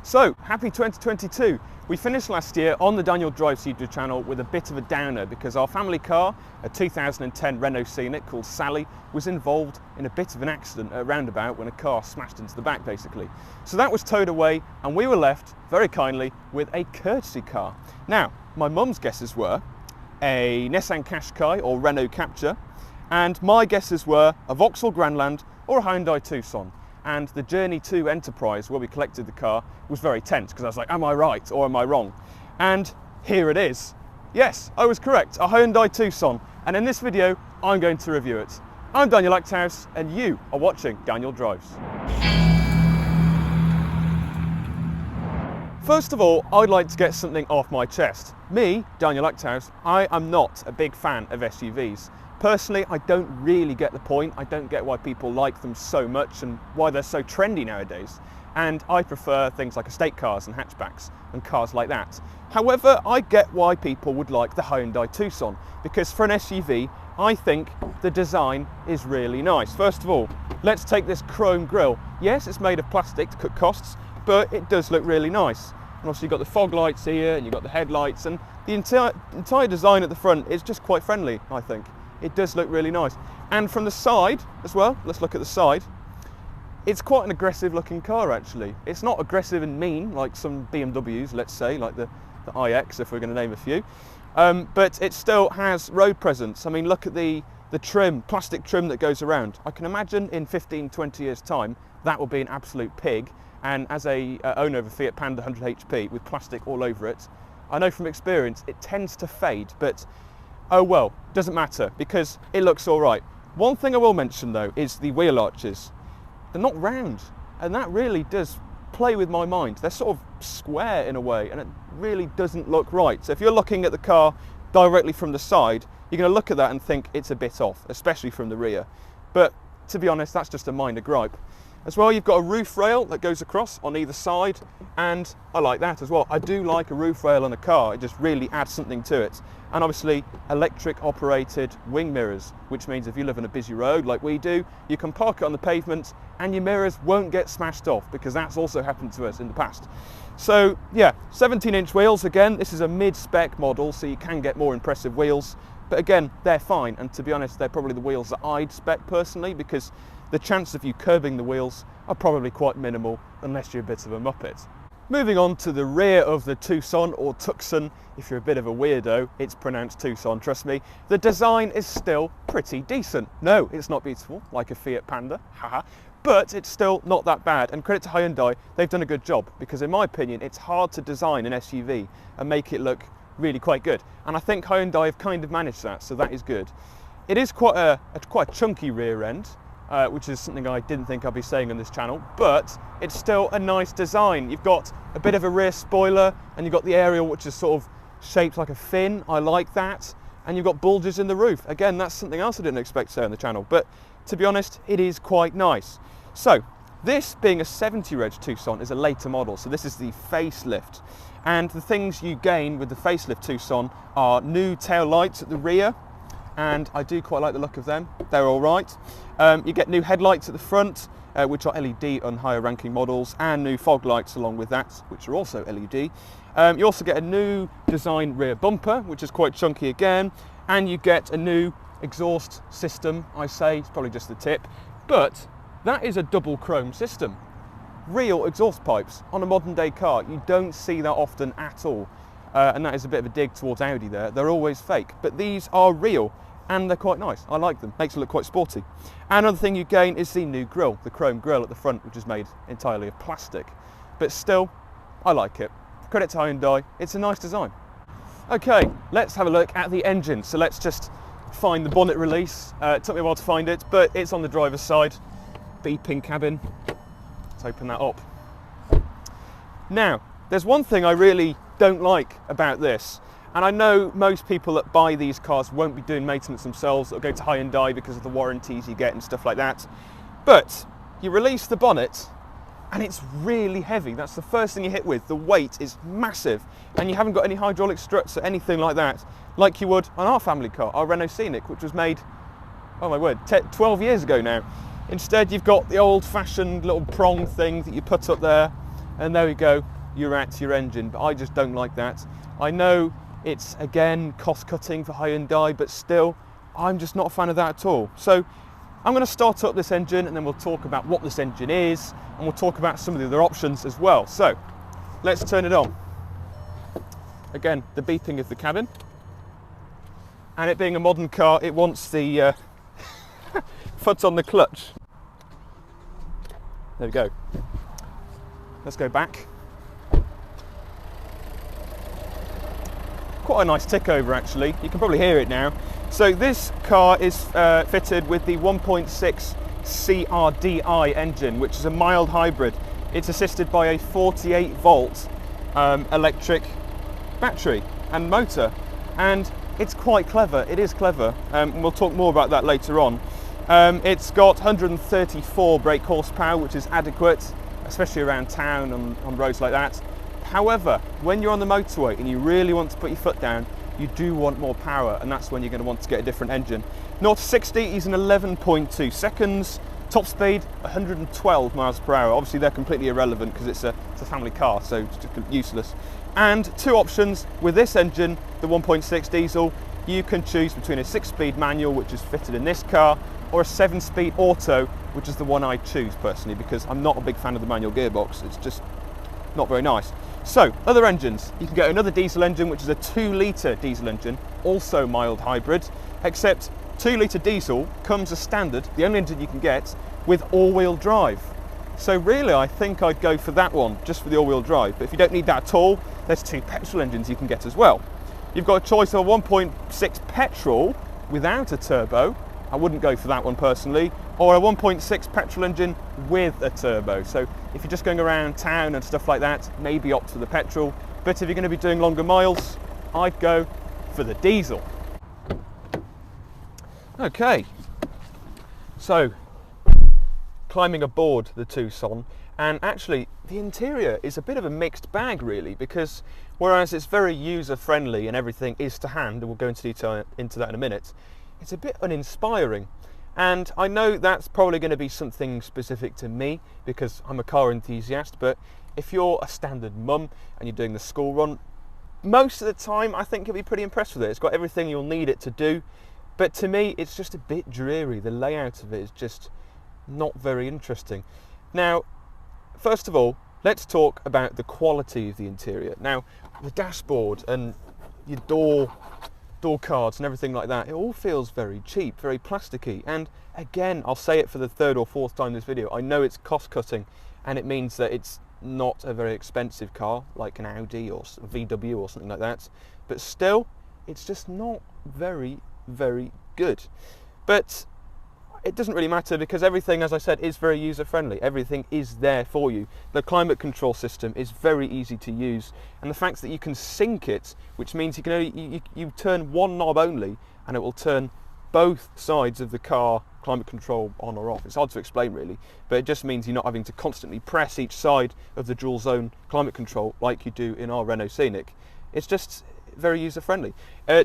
So, happy 2022. We finished last year on the Daniel Drives YouTube channel with a bit of a downer because our family car, a 2010 Renault Scenic called Sally, was involved in a bit of an accident at a roundabout when a car smashed into the back basically. So that was towed away and we were left, very kindly, with a courtesy car. Now, my mum's guesses were a Nissan Qashqai or Renault Captur, and my guesses were a Vauxhall Grandland or a Hyundai Tucson. And the journey to Enterprise, where we collected the car, was very tense because I was like, am I right or am I wrong? And here it is. Yes, I was correct, a Hyundai Tucson. And in this video, I'm going to review it. I'm Daniel Achterhuis and you are watching Daniel Drives. First of all, I'd like to get something off my chest. Me, Daniel Achterhuis, I am not a big fan of SUVs. Personally, I don't really get the point. I don't get why people like them so much and why they're so trendy nowadays. And I prefer things like estate cars and hatchbacks and cars like that. However, I get why people would like the Hyundai Tucson, because for an SUV, I think the design is really nice. First of all, let's take this chrome grille. Yes, it's made of plastic to cut costs, but it does look really nice. And obviously you've got the fog lights here and you've got the headlights, and the entire design at the front is just quite friendly, I think. It does look really nice. And from the side as well, let's look at the side. It's quite an aggressive looking car actually. It's not aggressive and mean like some BMWs, let's say, like the iX if we're going to name a few. But it still has road presence. I mean, look at the trim, plastic trim that goes around. I can imagine in 15, 20 years time, that will be an absolute pig. And as a owner of a Fiat Panda 100 HP with plastic all over it, I know from experience it tends to fade, but oh well, doesn't matter because it looks all right. One thing I will mention though is the wheel arches. They're not round, and that really does play with my mind. They're sort of square in a way, and it really doesn't look right. So if you're looking at the car directly from the side, you're going to look at that and think it's a bit off, especially from the rear. But to be honest, that's just a minor gripe. As well, you've got a roof rail that goes across on either side, and I like that as well. I do like a roof rail on a car. It just really adds something to it. And obviously, electric operated wing mirrors, which means if you live on a busy road like we do, you can park it on the pavement and your mirrors won't get smashed off, because that's also happened to us in the past. So yeah, 17-inch wheels. Again, this is a mid-spec model, so you can get more impressive wheels. But again, they're fine. And to be honest, they're probably the wheels that I'd spec personally, because the chance of you curbing the wheels are probably quite minimal unless you're a bit of a muppet. Moving on to the rear of the Tucson or Tucson, if you're a bit of a weirdo, it's pronounced Tucson, trust me. The design is still pretty decent. No, it's not beautiful like a Fiat Panda, haha, but it's still not that bad. And credit to Hyundai, they've done a good job, because in my opinion, it's hard to design an SUV and make it look really quite good. And I think Hyundai have kind of managed that, so that is good. It is quite a chunky rear end, which is something I didn't think I'd be saying on this channel, but it's still a nice design. You've got a bit of a rear spoiler, and you've got the aerial which is sort of shaped like a fin. I like that. And you've got bulges in the roof. Again, that's something else I didn't expect to say on the channel, but to be honest, it is quite nice. So this being a 70 reg Tucson is a later model, so this is the facelift. And the things you gain with the facelift Tucson are new tail lights at the rear, and I do quite like the look of them. They're all right. You get new headlights at the front, which are LED on higher ranking models, and new fog lights along with that, which are also LED. You also get a new design rear bumper, which is quite chunky again, and you get a new exhaust system. I say it's probably just the tip, but that is a double chrome system. Real exhaust pipes on a modern day car, you don't see that often at all. And that is a bit of a dig towards Audi there. They're always fake, but these are real and they're quite nice. I like them, makes it look quite sporty. And another thing you gain is the new grille, the chrome grille at the front, which is made entirely of plastic. But still, I like it. Credit to Hyundai, it's a nice design. Okay, let's have a look at the engine. So let's just find the bonnet release. It took me a while to find it, but it's on the driver's side. Beeping cabin. Let's open that up. Now, there's one thing I really don't like about this, and I know most people that buy these cars won't be doing maintenance themselves. They'll go to Hyundai because of the warranties you get and stuff like that. But you release the bonnet and it's really heavy. That's the first thing you hit with. The weight is massive, and you haven't got any hydraulic struts or anything like that, like you would on our family car, our Renault Scenic, which was made, oh my word, 12 years ago now. Instead, you've got the old-fashioned little prong thing that you put up there, and there we go, you're at your engine. But I just don't like that. I know it's, again, cost cutting for Hyundai, but still, I'm just not a fan of that at all. So I'm going to start up this engine, and then we'll talk about what this engine is, and we'll talk about some of the other options as well. So let's turn it on. Again, the beeping of the cabin. And it being a modern car, it wants the foot on the clutch. There we go. Let's go back. Quite a nice tick over, actually. You can probably hear it now. So this car is fitted with the 1.6 CRDI engine, which is a mild hybrid. It's assisted by a 48 volt electric battery and motor, and it's quite clever. It is clever, and we'll talk more about that later on. It's got 134 brake horsepower, which is adequate, especially around town on roads like that. However, when you're on the motorway and you really want to put your foot down, you do want more power, and that's when you're going to want to get a different engine. 0 to 60 is in 11.2 seconds. Top speed 112 miles per hour. Obviously they're completely irrelevant because it's a family car, so it's just useless. And two options with this engine, the 1.6 diesel. You can choose between a 6-speed manual, which is fitted in this car, or a 7-speed auto, which is the one I choose personally, because I'm not a big fan of the manual gearbox. It's just not very nice. So, other engines. You can get another diesel engine, which is a 2-litre diesel engine, also mild hybrid, except 2-litre diesel comes as standard, the only engine you can get, with all-wheel drive. So really, I think I'd go for that one, just for the all-wheel drive. But if you don't need that at all, there's 2 petrol engines you can get as well. You've got a choice of a 1.6 petrol without a turbo. I wouldn't go for that one personally, or a 1.6 petrol engine with a turbo. So if you're just going around town and stuff like that, maybe opt for the petrol. But if you're going to be doing longer miles, I'd go for the diesel. Okay, so climbing aboard the Tucson, and actually the interior is a bit of a mixed bag really, because whereas it's very user friendly and everything is to hand, and we'll go into detail into that in a minute, it's a bit uninspiring. And I know that's probably going to be something specific to me because I'm a car enthusiast, but if you're a standard mum and you're doing the school run, most of the time I think you'll be pretty impressed with it. It's got everything you'll need it to do, but to me it's just a bit dreary. The layout of it is just not very interesting. Now, first of all, let's talk about the quality of the interior. Now, the dashboard and your door cards and everything like that, it all feels very cheap, very plasticky. And again, I'll say it for the 3rd or 4th time in this video, I know it's cost cutting, and it means that it's not a very expensive car like an Audi or a VW or something like that, but still, it's just not very good. But it doesn't really matter because everything, as I said, is very user friendly. Everything is there for you. The climate control system is very easy to use, and the fact that you can sync it, which means you can only you turn one knob only and it will turn both sides of the car climate control on or off. It's hard to explain really, but it just means you're not having to constantly press each side of the dual zone climate control like you do in our Renault Scenic. It's just very user friendly.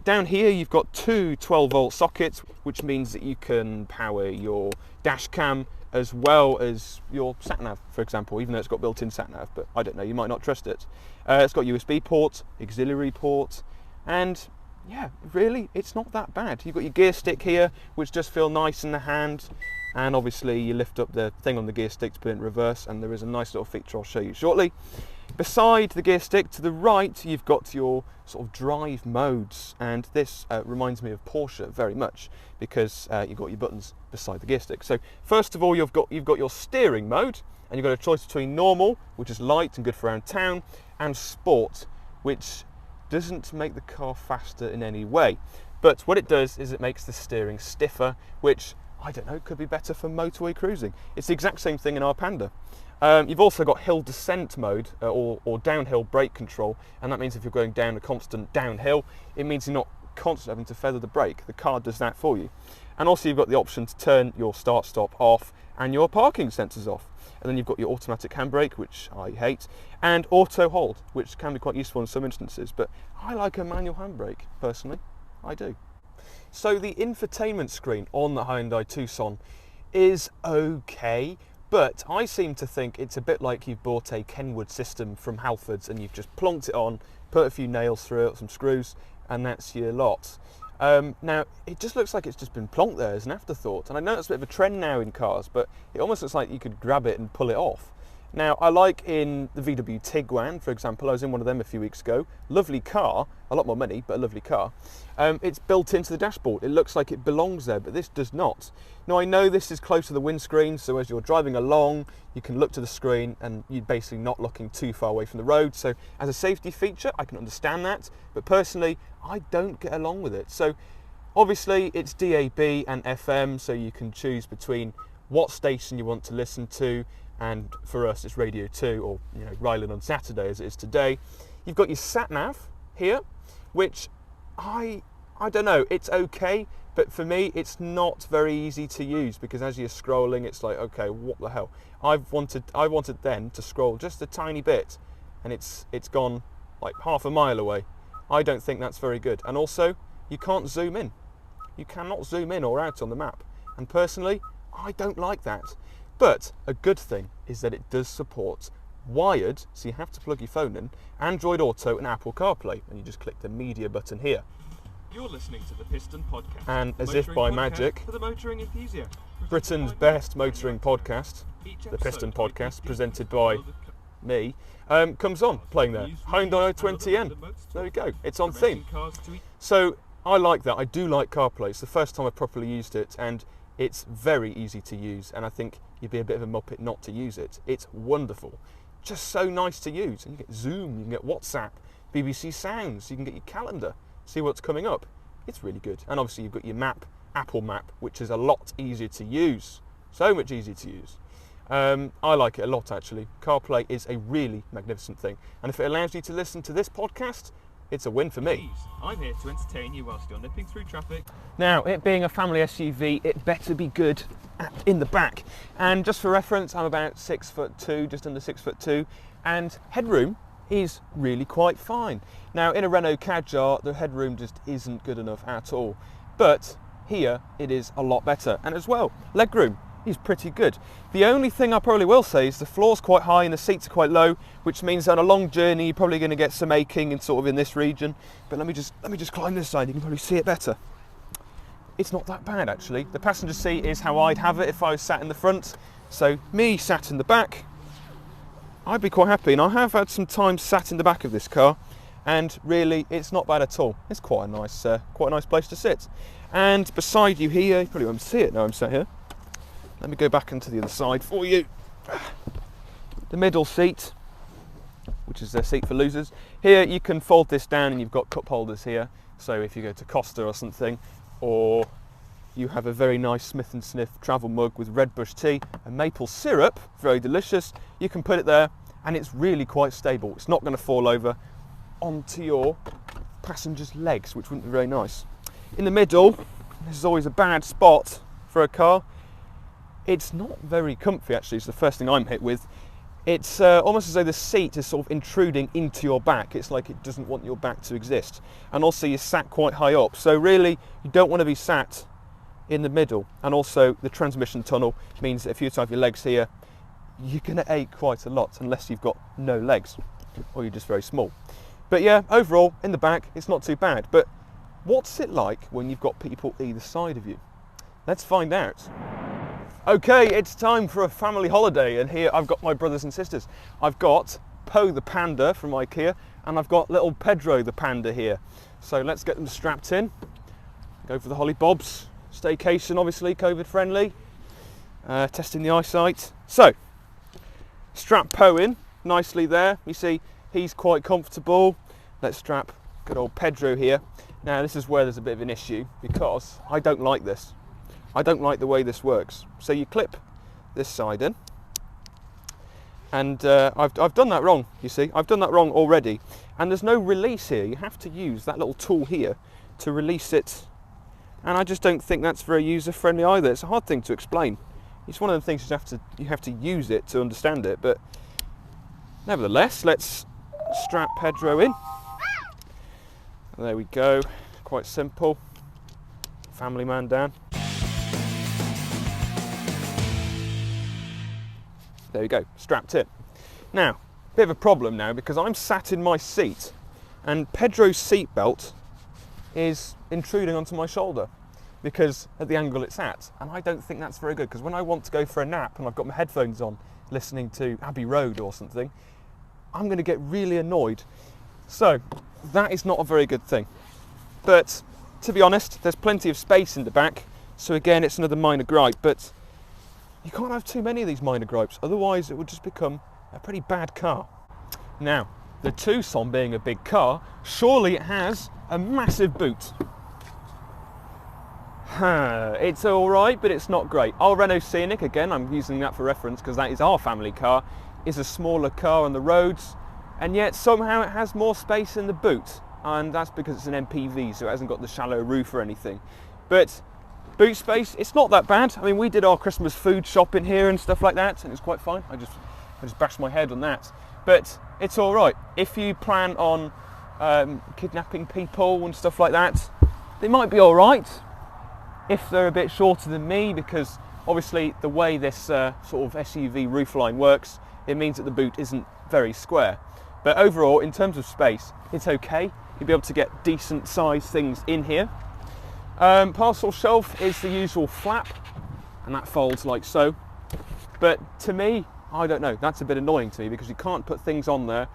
Down here you've got 2 12-volt sockets, which means that you can power your dash cam as well as your sat-nav, for example, even though it's got built-in sat-nav, but I don't know, you might not trust it. It's got USB port, auxiliary port, and yeah, really, it's not that bad. You've got your gear stick here, which does feel nice in the hand, and obviously you lift up the thing on the gear stick to put it in reverse, and there is a nice little feature I'll show you shortly. Beside the gear stick to the right, you've got your sort of drive modes, and this reminds me of Porsche very much because you've got your buttons beside the gear stick. So first of all, you've got your steering mode, and you've got a choice between normal, which is light and good for around town, and sport, which doesn't make the car faster in any way. But what it does is it makes the steering stiffer, which, I don't know, could be better for motorway cruising. It's the exact same thing in our Panda. You've also got hill descent mode or downhill brake control, and that means if you're going down a constant downhill, it means you're not constantly having to feather the brake. The car does that for you. And also you've got the option to turn your start-stop off and your parking sensors off. And then you've got your automatic handbrake, which I hate, and auto hold, which can be quite useful in some instances, but I like a manual handbrake, personally. I do. So the infotainment screen on the Hyundai Tucson is okay, But I seem to think it's a bit like you've bought a Kenwood system from Halfords and you've just plonked it on, put a few nails through it, some screws, and that's your lot. Now, it just looks like it's just been plonked there as an afterthought. And I know it's a bit of a trend now in cars, but it almost looks like you could grab it and pull it off. Now, I like in the VW Tiguan, for example, I was in one of them a few weeks ago. Lovely car, a lot more money, but a lovely car. It's built into the dashboard. It looks like it belongs there, but this does not. Now, I know this is close to the windscreen, so as you're driving along, you can look to the screen and you're basically not looking too far away from the road. So as a safety feature, I can understand that, but personally, I don't get along with it. So obviously, it's DAB and FM, so you can choose between what station you want to listen to, and for us it's Radio 2 or Ryland on Saturday as it is today. You've got your sat-nav here, which I don't know, it's okay, but for me it's not very easy to use because as you're scrolling it's like, okay, what the hell? I wanted then to scroll just a tiny bit and it's gone like half a mile away. I don't think that's very good. And also, you can't zoom in. You cannot zoom in or out on the map. And personally, I don't like that. But a good thing is that it does support wired, so you have to plug your phone in, Android Auto and Apple CarPlay, and you just click the media button here. You're listening to the Piston Podcast. And as if by magic, for the motoring enthusiast, Britain's best motoring podcast, the Piston Podcast, presented by me, comes on, playing there. Hyundai i20N. There we go, it's on theme. So I like that, I do like CarPlay. It's the first time I've properly used it, and it's very easy to use, and I think you'd be a bit of a muppet not to use it. It's wonderful. Just so nice to use. And you get Zoom, you can get WhatsApp, BBC Sounds, you can get your calendar, see what's coming up. It's really good. And obviously you've got your map, Apple Map, which is a lot easier to use. So much easier to use. I like it a lot actually. CarPlay is a really magnificent thing. And if it allows you to listen to this podcast, it's a win for me. I'm here to entertain you whilst you're nipping through traffic. Now, it being a family SUV, it better be good in the back. And just for reference, I'm about 6'2", just under 6'2", and headroom is really quite fine. Now, in a Renault Kadjar, the headroom just isn't good enough at all. But here, it is a lot better. And as well, legroom is pretty good. The only thing I probably will say is the floor's quite high and the seats are quite low, which means on a long journey you're probably going to get some aching in sort of in this region. But let me just climb this side, you can probably see it better. It's not that bad actually. The passenger seat is how I'd have it if I was sat in the front. So me sat in the back, I'd be quite happy. And I have had some time sat in the back of this car, and really it's not bad at all. It's quite a nice place to sit. And beside you here, you probably won't see it now I'm sat here. Let me go back into the other side for you. The middle seat, which is their seat for losers. Here you can fold this down and you've got cup holders here. So if you go to Costa or something, or you have a very nice Smith & Sniff travel mug with red bush tea and maple syrup, very delicious, you can put it there and it's really quite stable. It's not going to fall over onto your passenger's legs, which wouldn't be very nice. In the middle, this is always a bad spot for a car. It's not very comfy actually, it's the first thing I'm hit with. It's almost as though the seat is sort of intruding into your back. It's like it doesn't want your back to exist. And also you're sat quite high up. So really, you don't want to be sat in the middle. And also the transmission tunnel means that if you have your legs here, you're going to ache quite a lot unless you've got no legs or you're just very small. But yeah, overall, in the back, it's not too bad. But what's it like when you've got people either side of you? Let's find out. Okay, it's time for a family holiday, and here I've got my brothers and sisters. I've got Poe the panda from IKEA, and I've got little Pedro the panda here. So let's get them strapped in. Go for the Holly Bobs. Staycation, obviously, COVID friendly. Testing the eyesight. So, strap Poe in nicely there. You see, he's quite comfortable. Let's strap good old Pedro here. Now, this is where there's a bit of an issue, because I don't like this. I don't like the way this works. So you clip this side in, and I've done that wrong, you see. I've done that wrong already. And there's no release here. You have to use that little tool here to release it. And I just don't think that's very user-friendly either. It's a hard thing to explain. It's one of the things you have to use it to understand it. But nevertheless, let's strap Pedro in. There we go. Quite simple. Family man down. There we go, strapped in. Now, bit of a problem now because I'm sat in my seat and Pedro's seatbelt is intruding onto my shoulder because at the angle it's at, and I don't think that's very good, because when I want to go for a nap and I've got my headphones on listening to Abbey Road or something, I'm going to get really annoyed. So that is not a very good thing. But to be honest, there's plenty of space in the back, so again it's another minor gripe, but you can't have too many of these minor gripes, otherwise it would just become a pretty bad car. Now, the Tucson being a big car, surely it has a massive boot. It's alright, but it's not great. Our Renault Scenic, again I'm using that for reference because that is our family car, is a smaller car on the roads, and yet somehow it has more space in the boot, and that's because it's an MPV, so it hasn't got the shallow roof or anything. But boot space, it's not that bad. I mean, we did our Christmas food shopping here and stuff like that, and it's quite fine. I just bashed my head on that. But it's all right. If you plan on kidnapping people and stuff like that, they might be all right if they're a bit shorter than me, because obviously the way this sort of SUV roofline works, it means that the boot isn't very square. But overall, in terms of space, it's okay. You'll be able to get decent sized things in here. Parcel shelf is the usual flap, and that folds like so. But to me, I don't know, that's a bit annoying to me because you can't put things on there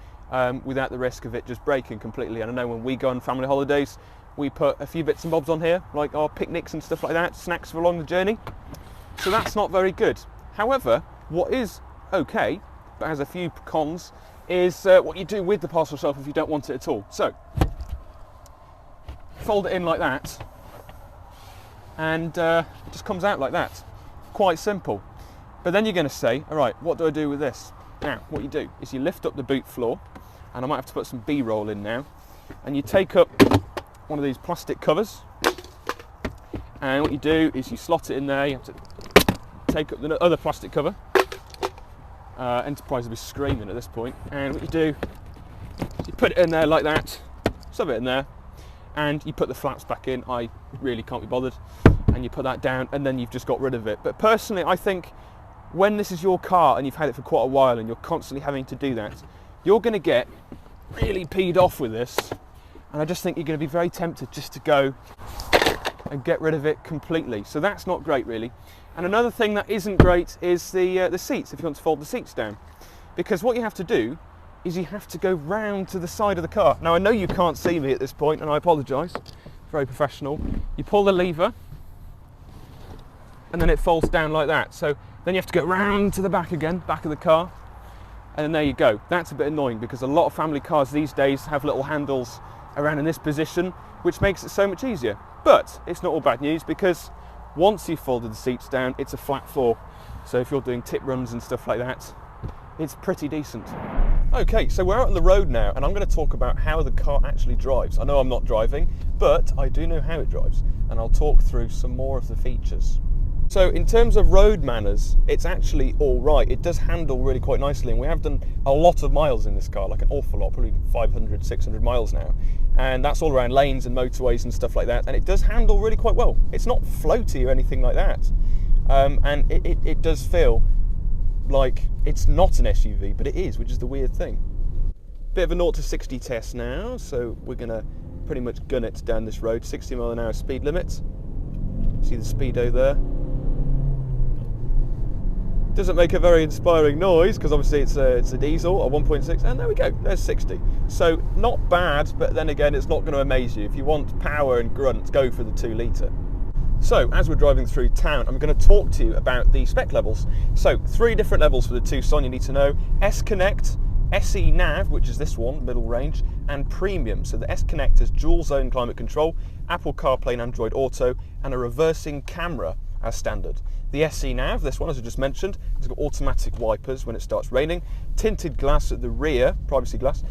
without the risk of it just breaking completely. And I know when we go on family holidays, we put a few bits and bobs on here, like our picnics and stuff like that, snacks for along the journey. So that's not very good. However, what is okay, but has a few cons, is what you do with the parcel shelf if you don't want it at all. So, fold it in like that, and it just comes out like that. Quite simple. But then you're going to say, all right, what do I do with this? Now, what you do is you lift up the boot floor, and I might have to put some B-roll in now, and you take up one of these plastic covers, and what you do is you slot it in there. You have to take up the other plastic cover. Enterprise will be screaming at this point. And what you do is you put it in there like that, shove it in there, and you put the flaps back in. I really can't be bothered. And you put that down, and then you've just got rid of it. But personally, I think when this is your car and you've had it for quite a while and you're constantly having to do that, you're going to get really peed off with this. And I just think you're going to be very tempted just to go and get rid of it completely. So that's not great, really. And another thing that isn't great is the seats, if you want to fold the seats down. Because what you have to do is you have to go round to the side of the car. Now, I know you can't see me at this point, and I apologise. Very professional. You pull the lever, and then it folds down like that. So then you have to go round to the back again, back of the car, and then there you go. That's a bit annoying because a lot of family cars these days have little handles around in this position, which makes it so much easier. But it's not all bad news, because once you've folded the seats down, it's a flat floor. So if you're doing tip runs and stuff like that, it's pretty decent. Okay, so we're out on the road now, and I'm going to talk about how the car actually drives. I know I'm not driving, but I do know how it drives, and I'll talk through some more of the features. So in terms of road manners, it's actually all right. It does handle really quite nicely, and we have done a lot of miles in this car, like an awful lot, probably 500, 600 miles now. And that's all around lanes and motorways and stuff like that, and it does handle really quite well. It's not floaty or anything like that, and it does feel like it's not an SUV, but it is, which is the weird thing. Bit of a 0 to 60 test now, so we're going to pretty much gun it down this road. 60 mile an hour speed limit. See the speedo there. Doesn't make a very inspiring noise because obviously it's a diesel, a 1.6, and there we go, there's 60. So not bad, but then again, it's not going to amaze you. If you want power and grunt, go for the 2 litre. So as we're driving through town, I'm going to talk to you about the spec levels. So 3 different levels for the Tucson you need to know: S-Connect, SE Nav, which is this one, middle range, and Premium. So the S-Connect has dual zone climate control, Apple CarPlay and Android Auto, and a reversing camera as standard. The SE Nav, this one, as I just mentioned, has got automatic wipers when it starts raining, tinted glass at the rear, privacy glass,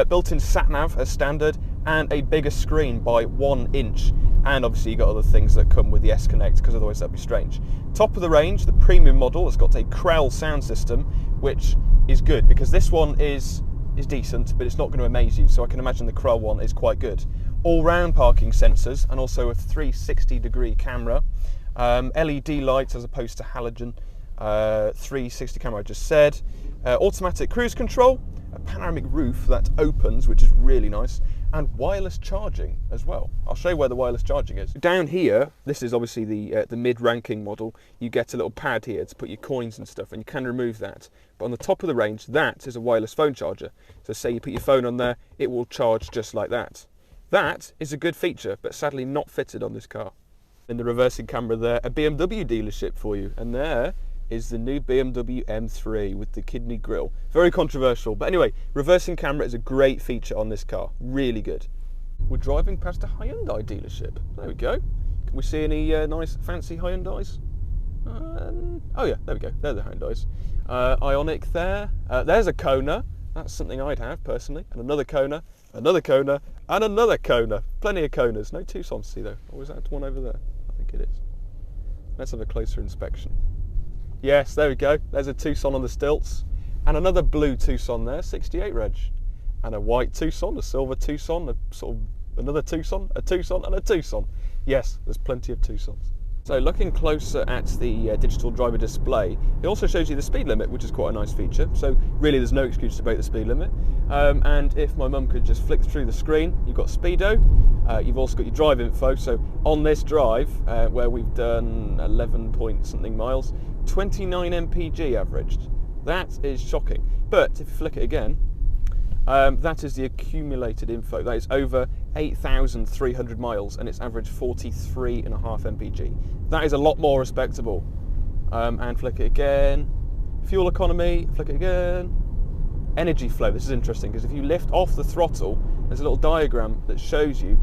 built-in sat-nav as standard, and a bigger screen by 1 inch. And obviously you got other things that come with the S-Connect, because otherwise that'd be strange. Top of the range, the Premium model has got a Krell sound system, which is good, because this one is decent, but it's not going to amaze you, so I can imagine the Krell one is quite good. All-round parking sensors, and also a 360-degree camera. LED lights as opposed to halogen, 360 camera I just said, automatic cruise control, a panoramic roof that opens, which is really nice, and wireless charging as well. I'll show you where the wireless charging is. Down here, this is obviously the mid-ranking model. You get a little pad here to put your coins and stuff, and you can remove that. But on the top of the range, that is a wireless phone charger. So say you put your phone on there, it will charge just like that. That is a good feature, but sadly not fitted on this car. In the reversing camera there, a BMW dealership for you, and there is the new BMW M3 with the kidney grille. Very controversial, but anyway, reversing camera is a great feature on this car, really good. We're driving past a Hyundai dealership. There we go. Can we see any nice fancy Hyundais? Oh yeah, there we go, they're the Hyundais. Ioniq there, there's a Kona, that's something I'd have personally, and another Kona, another Kona, and another Kona. Plenty of Konas, no Tucson to see though, or is that one over there? I think it is. Let's have a closer inspection. Yes, there we go. There's a Tucson on the stilts. And another blue Tucson there, 68 reg. And a white Tucson, a silver Tucson, a sort of another Tucson, a Tucson, and a Tucson. Yes, there's plenty of Tucsons. So looking closer at the digital driver display, it also shows you the speed limit, which is quite a nice feature. So really there's no excuse to break the speed limit. And if my mum could just flick through the screen, you've got speedo, you've also got your drive info. So on this drive, where we've done 11 point something miles, 29 mpg averaged. That is shocking. But if you flick it again, that is the accumulated info. That is over 8,300 miles and it's averaged 43.5 mpg. That is a lot more respectable. And flick it again. Fuel economy, flick it again. Energy flow, this is interesting because if you lift off the throttle, there's a little diagram that shows you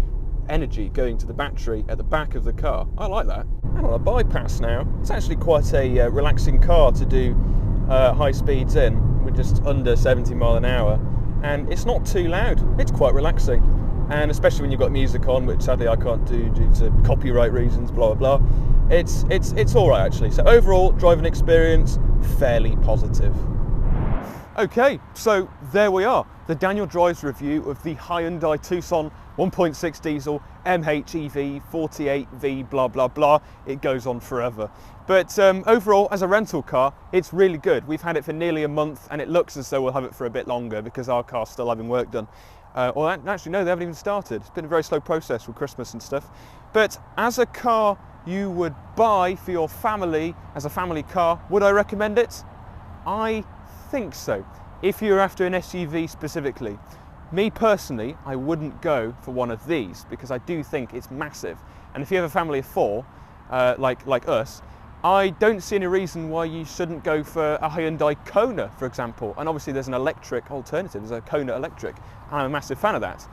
energy going to the battery at the back of the car. I like that. And on a bypass now, it's actually quite a relaxing car to do high speeds in. We're just under 70 mile an hour and it's not too loud. It's quite relaxing, and especially when you've got music on, which sadly I can't do due to copyright reasons, blah blah blah. It's all right actually. So overall driving experience fairly positive. Okay, so there we are, the Daniel Drives review of the Hyundai Tucson 1.6 diesel MHEV 48V blah blah blah. It goes on forever. But overall, as a rental car, it's really good. We've had it for nearly a month and it looks as though we'll have it for a bit longer because our car's still having work done. Well, actually no, they haven't even started. It's been a very slow process with Christmas and stuff. But as a car you would buy for your family, as a family car, would I recommend it? I think so, if you're after an SUV specifically. Me personally, I wouldn't go for one of these because I do think it's massive. And if you have a family of four, like us, I don't see any reason why you shouldn't go for a Hyundai Kona, for example. And obviously there's an electric alternative, there's a Kona electric, and I'm a massive fan of that.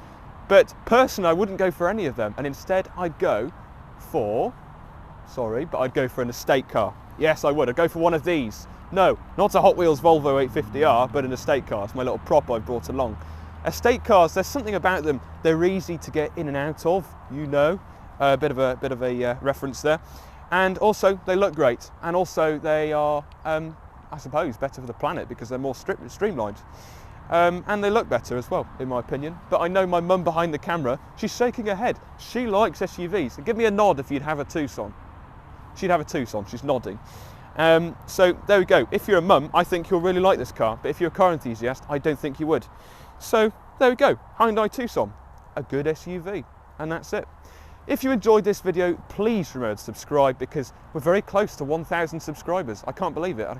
But personally, I wouldn't go for any of them, and instead I'd go for, I'd go for an estate car. Yes, I would, I'd go for one of these. No, not a Hot Wheels Volvo 850R, but an estate car. It's my little prop I've brought along. Estate cars, there's something about them. They're easy to get in and out of, you know. A bit of a reference there. And also, they look great. And also, they are, I suppose, better for the planet because they're more streamlined. And they look better as well, in my opinion. But I know my mum behind the camera, she's shaking her head. She likes SUVs. Give me a nod if you'd have a Tucson. She'd have a Tucson, she's nodding. So there we go. If you're a mum, I think you'll really like this car. But if you're a car enthusiast, I don't think you would. So there we go, Hyundai Tucson, a good SUV, and that's it. If you enjoyed this video, please remember to subscribe because we're very close to 1,000 subscribers. I can't believe it. I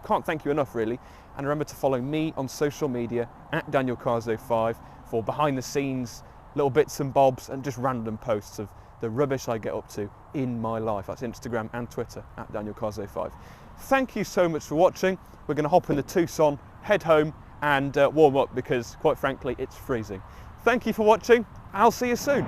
can't thank you enough, really. And remember to follow me on social media at DanielCars05 for behind the scenes, little bits and bobs, and just random posts of the rubbish I get up to in my life. That's Instagram and Twitter at DanielCars05. Thank you so much for watching. We're going to hop in the Tucson, head home, and warm up because, quite frankly, it's freezing. Thank you for watching. I'll see you soon.